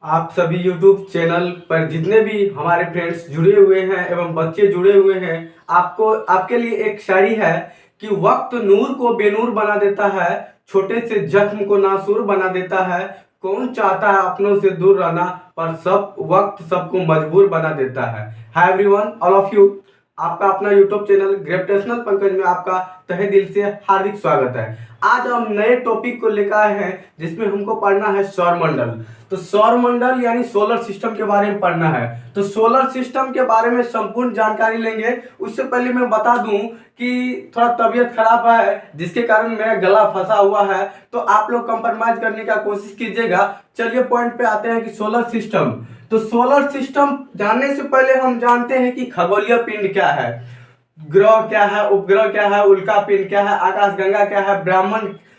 आप सभी YouTube channel पर जितने भी हमारे फ्रेंड्स जुड़े हुए हैं एवं बच्चे जुड़े हुए हैं, आपको आपके लिए एक शायरी है कि वक्त नूर को बेनूर बना देता है, छोटे से जख्म को नासूर बना देता है। कौन चाहता है अपनों से दूर रहना, पर सब वक्त सबको मजबूर बना देता है। Hi everyone, all of you. आपका अपना YouTube चैनल ग्रेविटेशनल पंकज में आपका तहे दिल से हार्दिक स्वागत है। आज हम नए टॉपिक को लेकर आए हैं जिसमें हमको पढ़ना है सौरमंडल। तो सौरमंडल यानी सोलर सिस्टम के बारे में पढ़ना है। तो सोलर सिस्टम के बारे में संपूर्ण जानकारी लेंगे। उससे पहले मैं बता दूं कि थोड़ा तबीयत खराब है जिसके कारण मेरा गला फंसा हुआ है, तो आप लोग कंप्रोमाइज करने का कोशिश कीजिएगा। चलिए पॉइंट पे आते हैं कि सोलर सिस्टम। तो सोलर सिस्टम जानने से पहले हम जानते हैं कि खगोलीय पिंड क्या है, ग्रह क्या है, उपग्रह क्या है, उल्का पिंड क्या है, आकाशगंगा क्या है,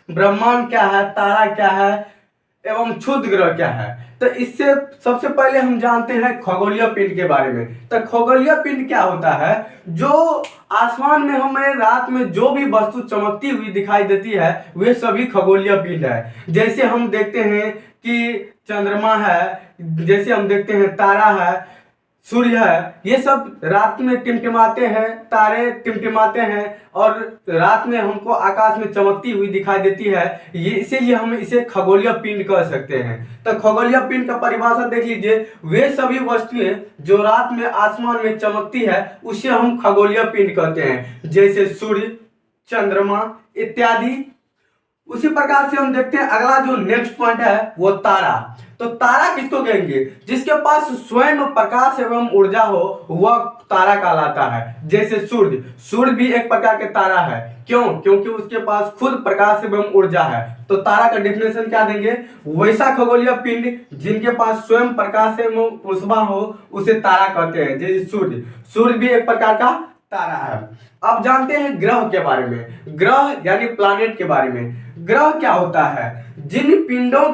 ब्रह्मांड क्या है, तारा क्या है एवं क्षुद्र ग्रह क्या है। तो इससे सबसे पहले हम जानते हैं खगोलीय पिंड के बारे में। तो खगोलीय पिंड क्या होता है? जो आसमान में हमें रात में जो भी वस्तु चमकती हुई दिखाई देती है वे सभी खगोलीय पिंड है। जैसे हम देखते हैं कि चंद्रमा है, जैसे हम देखते हैं तारा है, सूर्य है, ये सब रात में टिमटिमाते हैं, तारे टिमटिमाते हैं और रात में हमको आकाश में चमकती हुई दिखाई देती है। ये इसीलिए हम इसे खगोलीय पिंड कह सकते हैं। तो खगोलीय पिंड का परिभाषा देख लीजिए, वे सभी वस्तुएं जो रात में आसमान में चमकती है उसे हम खगोलीय पिंड कहते हैं, जैसे सूर्य, चंद्रमा इत्यादि। उसी प्रकार से हम देखते हैं अगला जो नेक्स्ट पॉइंट है वो तारा। तो तारा किसको कहेंगे? जिसके पास स्वयं प्रकाश एवं ऊर्जा हो वह तारा कहलाता है। जैसे सूर्य, सूर्य भी एक प्रकार के तारा है। क्यों? क्योंकि उसके पास खुद प्रकाश एवं ऊर्जा है। तो तारा का डिफिनेशन क्या देंगे? वैसा खगोलीय पिंड जिनके पास स्वयं प्रकाश एवं ऊष्मा हो उसे तारा कहते हैं। जैसे सूर्य, सूर्य भी एक प्रकार का तारा है। अब जानते हैं ग्रह के बारे में। ग्रह यानी प्लैनेट के बारे में। ग्रह क्या होता है? जिन पिंडों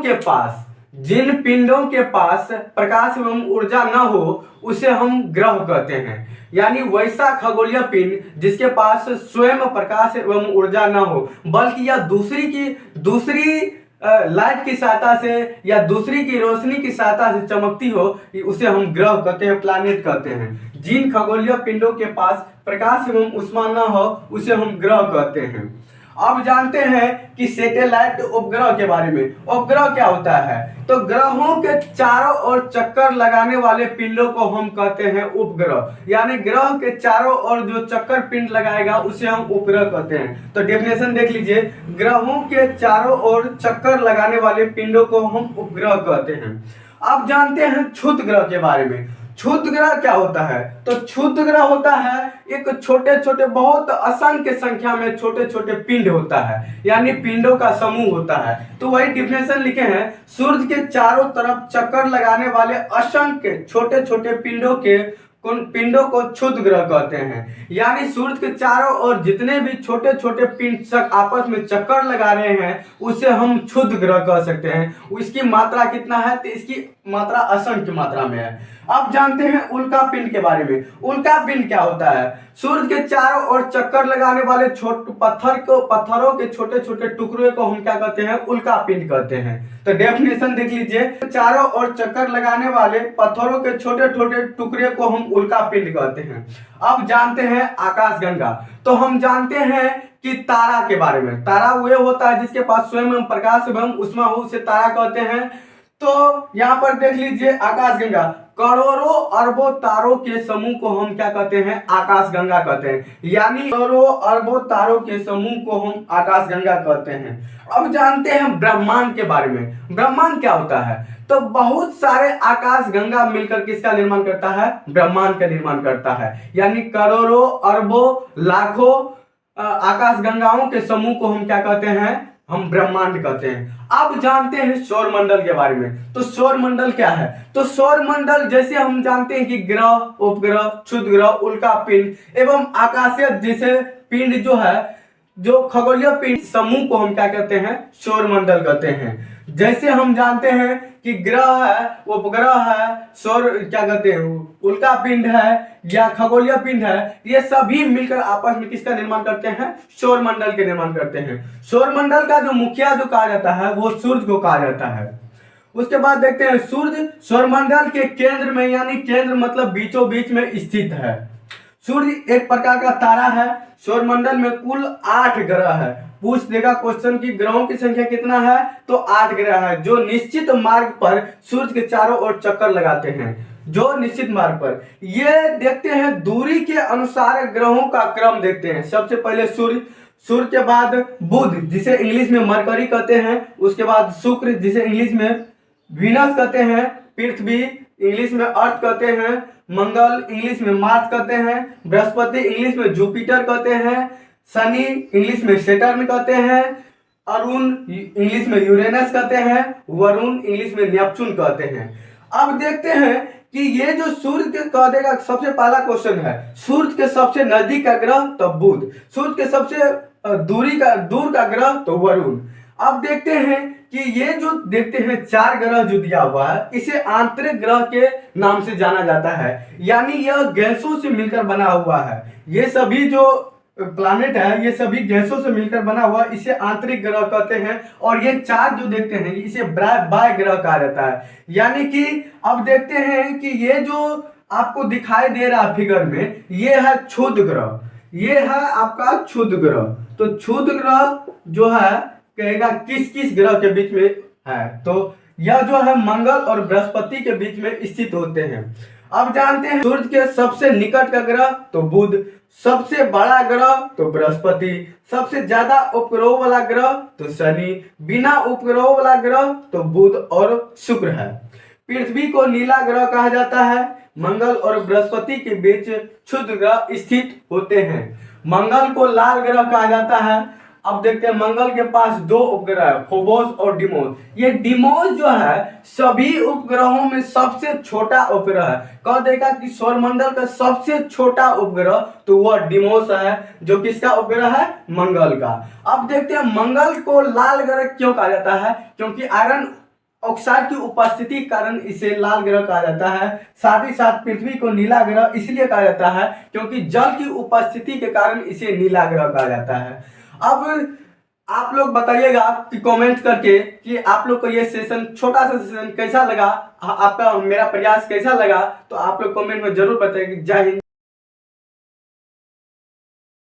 के पास प्रकाश एवं ऊर्जा न हो उसे हम ग्रह कहते हैं। यानी वैसा खगोलीय पिंड जिसके पास स्वयं प्रकाश एवं ऊर्जा न हो, बल्कि यह दूसरी लाइट की सहायता से या दूसरी की रोशनी की सहायता से चमकती हो, उसे हम ग्रह कहते हैं, प्लैनेट कहते हैं। जिन खगोलीय पिंडों के पास प्रकाश एवं ऊष्मा न हो उसे हम ग्रह कहते हैं। अब जानते हैं कि सैटेलाइट उपग्रह के बारे में। उपग्रह क्या होता है? तो ग्रहों के चारों ओर चक्कर लगाने वाले पिंडों को हम कहते हैं उपग्रह। यानी ग्रह के चारों ओर जो चक्कर पिंड लगाएगा उसे हम उपग्रह कहते हैं। तो डेफिनेशन देख लीजिए, ग्रहों के चारों ओर चक्कर लगाने वाले पिंडों को हम उपग्रह कहते हैं। अब जानते हैं क्षुद्र ग्रह के बारे में। क्षुद्र ग्रह क्या होता है? तो क्षुद्र ग्रह होता है एक छोटे छोटे, बहुत असंख्य संख्या में छोटे छोटे पिंड होता है, यानी पिंडों का समूह होता है। तो वही डिफिनेशन लिखे हैं, सूर्य के चारों तरफ चक्कर लगाने वाले असंख्य छोटे छोटे पिंडों को क्षुद्र ग्रह कहते हैं। यानी सूर्य के चारों ओर जितने भी छोटे छोटे पिंड आपस में चक्कर लगा रहे हैं उसे हम क्षुद्र ग्रह कह सकते हैं। इसकी मात्रा कितना है? तो इसकी मात्रा असंख्य मात्रा में है। अब जानते हैं उल्का पिंड के बारे में। उल्का पिंड क्या होता है? सूर्य के चारों ओर चक्कर लगाने वाले पत्थरों के छोटे छोटे टुकड़े को हम क्या कहते हैं? उल्का पिंड कहते हैं। तो डेफिनेशन देख लीजिए, चारों ओर चक्कर लगाने वाले पत्थरों के छोटे छोटे टुकड़े को हम उल्का पिंड कहते हैं। अब जानते हैं आकाशगंगा। तो हम जानते हैं कि तारा के बारे में। तारा वह होता है जिसके पास स्वयं प्रकाश एवं ऊष्मा हो उसे तारा कहते हैं। तो यहाँ पर देख लीजिए आकाशगंगा, करोड़ों अरबों तारों के समूह को हम क्या कहते हैं? आकाशगंगा कहते हैं। यानी करोड़ों अरबों तारों के समूह को हम आकाशगंगा कहते हैं। अब जानते हैं ब्रह्मांड के बारे में। ब्रह्मांड क्या होता है? तो बहुत सारे आकाशगंगा मिलकर किसका निर्माण करता है? ब्रह्मांड का निर्माण करता है। यानी करोड़ों अरबों लाखों आकाशगंगाओं के समूह को हम क्या कहते हैं? हम ब्रह्मांड कहते हैं। अब जानते हैं सौरमंडल के बारे में। तो सौरमंडल क्या है? तो सौरमंडल जैसे हम जानते हैं कि ग्रह, उपग्रह, क्षुद्र ग्रह, उल्का पिंड एवं आकाशीय जैसे पिंड जो है, जो खगोलीय पिंड समूह को हम क्या कहते हैं? सौरमंडल कहते हैं। जैसे हम जानते हैं कि ग्रह है, उपग्रह है, सौर क्या कहते हैं, उल्का पिंड है या खगोलीय पिंड है, ये सभी मिलकर आपस में किसका निर्माण करते हैं? सौरमंडल के निर्माण करते हैं। सौरमंडल का जो मुखिया जो कहा जाता है वो सूर्य को कहा जाता है। उसके बाद देखते हैं सूर्य सौरमंडल के केंद्र में, यानी केंद्र मतलब बीचों बीच में स्थित है। सूर्य एक प्रकार का तारा है। सौरमंडल में कुल 8 ग्रह है। पूछ देगा क्वेश्चन की ग्रहों की संख्या कितना है, तो 8 ग्रह है जो निश्चित मार्ग पर सूर्य के चारों ओर चक्कर लगाते हैं, जो निश्चित मार्ग पर। ये देखते हैं दूरी के अनुसार ग्रहों का क्रम देखते हैं। सबसे पहले सूर्य, सूर्य के बाद बुध जिसे इंग्लिश में मरकरी कहते हैं, उसके बाद शुक्र जिसे इंग्लिश में वीनस कहते हैं, पृथ्वी इंग्लिश में अर्थ कहते हैं, मंगल इंग्लिश में मार्स कहते हैं, बृहस्पति इंग्लिश में जुपिटर कहते हैं, शनि इंग्लिश में सैटर्न कहते हैं, अरुण इंग्लिश में यूरेनस कहते हैं, वरुण इंग्लिश में नेपच्यून कहते हैं। अब देखते हैं कि ये जो सूर्य के कहने का सबसे पहला क्वेश्चन है, सूर्य के सबसे नजदीक का ग्रह तो बुध, सूर्य के सबसे दूर का ग्रह तो वरुण। अब देखते हैं कि ये जो देखते हैं 4 ग्रह जो दिया हुआ है, इसे आंतरिक ग्रह के नाम से जाना जाता है, यानी यह गैसों से मिलकर बना हुआ है। ये सभी जो प्लैनेट है ये सभी गैसों से मिलकर बना हुआ, इसे आंतरिक ग्रह कहते हैं। और ये 4 जो देखते हैं इसे बाह्य ग्रह कहा जाता है। यानी कि अब देखते हैं कि ये जो आपको दिखाई दे रहा फिगर में, ये है क्षुद्र ग्रह, ये है आपका क्षुद्र ग्रह। तो क्षुद्र ग्रह जो है कहेगा किस किस ग्रह के बीच में है, तो यह जो है मंगल और बृहस्पति के बीच में स्थित होते हैं। अब जानते हैं सूर्य के सबसे निकट का ग्रह तो बुध, सबसे बड़ा ग्रह तो बृहस्पति, सबसे ज्यादा उपग्रह वाला ग्रह तो शनि, बिना उपग्रह वाला ग्रह तो बुध और शुक्र है। पृथ्वी को नीला ग्रह कहा जाता है। मंगल और बृहस्पति के बीच क्षुद्र ग्रह स्थित होते हैं। मंगल को लाल ग्रह कहा जाता है। अब देखते हैं मंगल के पास 2 उपग्रह है, फोबोस और डिमोस। ये डिमोस जो है सभी उपग्रहों में सबसे छोटा उपग्रह है। कह देगा कि सौरमंडल का सबसे छोटा उपग्रह तो वह डिमोस है, जो किसका उपग्रह है, मंगल का। अब देखते हैं मंगल को लाल ग्रह क्यों कहा जाता है, क्योंकि आयरन ऑक्साइड की उपस्थिति के कारण इसे लाल ग्रह कहा जाता है। साथ ही साथ पृथ्वी को नीला ग्रह इसलिए कहा जाता है क्योंकि जल की उपस्थिति के कारण इसे नीला ग्रह कहा जाता है। अब आप लोग बताइएगा कि कमेंट करके कि आप लोग को ये सेशन, छोटा सा सेशन कैसा लगा, आपका मेरा प्रयास कैसा लगा, तो आप लोग कमेंट में जरूर बताइए। जय हिंद।